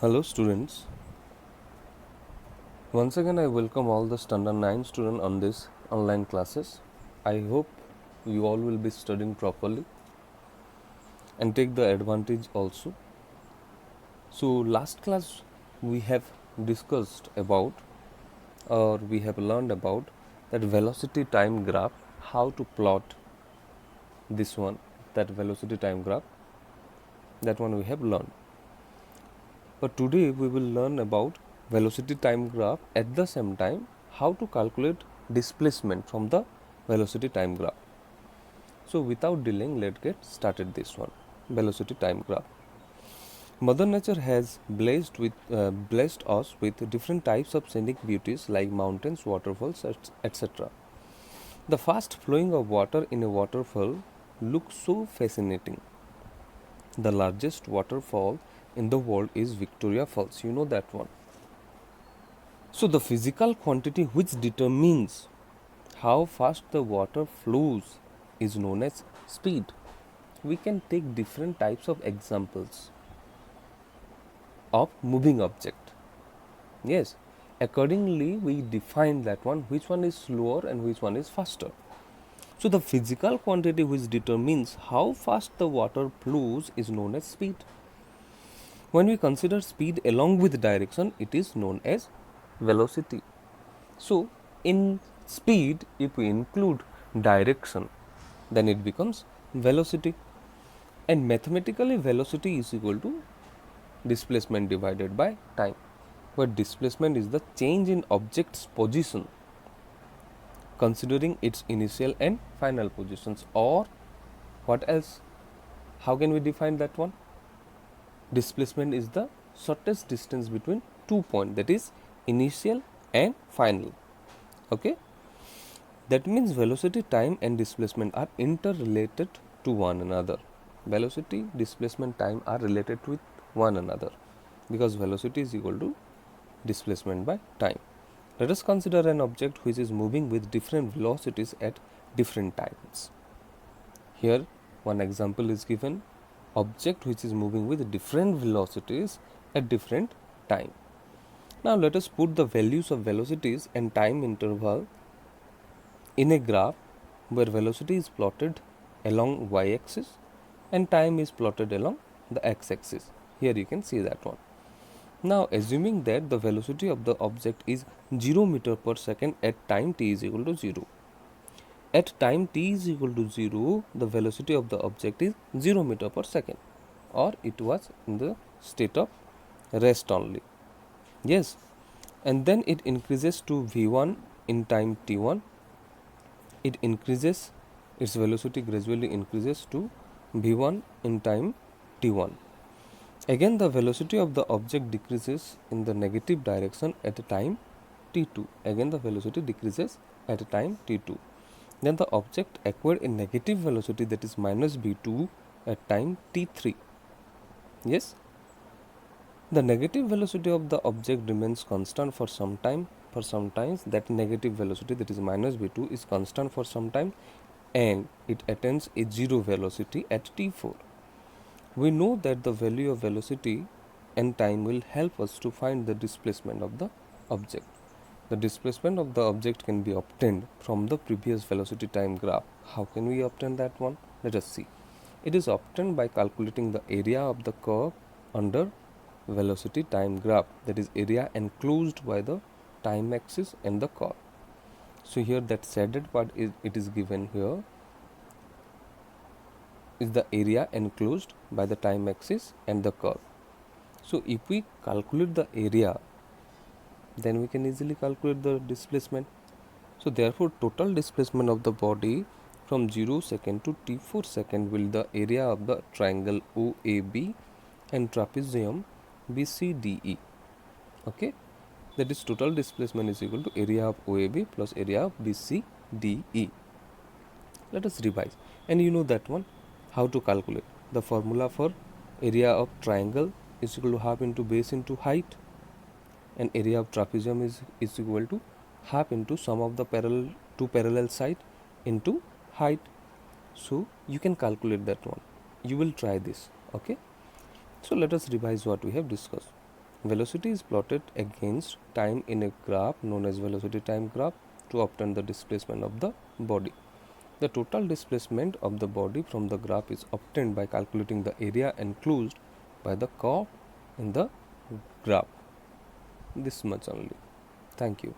Hello students, once again I welcome all the standard 9 students on this online classes. I hope you all will be studying properly and take the advantage also. So last class we have discussed about or we have learned about that velocity time graph, how to plot this one, that velocity time graph, that one we have learned. But today we will learn about velocity time graph, at the same time how to calculate displacement from the velocity time graph. So without delaying, let's get started this one, velocity time graph. Mother Nature has blessed us with different types of scenic beauties like mountains, waterfalls, etc. The fast flowing of water in a waterfall looks so fascinating. The largest waterfall in the world is Victoria Falls. You know that one. So the physical quantity which determines how fast the water flows is known as speed. We can take different types of examples of moving object. Yes, accordingly we define that one, which one is slower and which one is faster. So the physical quantity which determines how fast the water flows is known as speed. When we consider speed along with direction, it is known as velocity. So in speed, if we include direction, then it becomes velocity. And mathematically, velocity is equal to displacement divided by time, where displacement is the change in object's position considering its initial and final positions. Or what else? How can we define that one? Displacement is the shortest distance between 2 points, that is initial and final. Okay, that means velocity, time and displacement are interrelated to one another. Velocity, displacement, time are related with one another because velocity is equal to displacement by time. Let us consider an object which is moving with different velocities at different times. Here one example is given, object which is moving with different velocities at different time. Now let us put the values of velocities and time interval in a graph where velocity is plotted along y-axis and time is plotted along the x-axis. Here you can see that one. Now assuming that the velocity of the object is 0 meter per second at time t is equal to 0. At time t is equal to 0, the velocity of the object is 0 meter per second, or it was in the state of rest only. Yes, and then it increases to v1 in time t1. It increases, its velocity gradually increases to v1 in time t1. Again the velocity of the object decreases in the negative direction at a time t2. Again the velocity decreases at a time t2. Then the object acquired a negative velocity, that is minus v2 at time t3. Yes, the negative velocity of the object remains constant for some time. For sometimes that negative velocity, that is minus v2, is constant for some time and it attains a zero velocity at t4. We know that the value of velocity and time will help us to find the displacement of the object. The displacement of the object can be obtained from the previous velocity time graph. How can we obtain that one? Let us see. It is obtained by calculating the area of the curve under velocity time graph, that is area enclosed by the time axis and the curve. So here that shaded part is given here is the area enclosed by the time axis and the curve. So if we calculate the area, then we can easily calculate the displacement. So therefore total displacement of the body from 0 second to t4 second will the area of the triangle OAB and trapezium BCDE. Okay, that is total displacement is equal to area of OAB plus area of BCDE. Let us revise, and you know that one, how to calculate. The formula for area of triangle is equal to half into base into height, and area of trapezium is equal to half into sum of the two parallel side into height. So you can calculate that one. You will try this. Okay, so let us revise what we have discussed. Velocity is plotted against time in a graph known as velocity time graph to obtain the displacement of the body. The total displacement of the body from the graph is obtained by calculating the area enclosed by the curve in the graph. This much only. Thank you.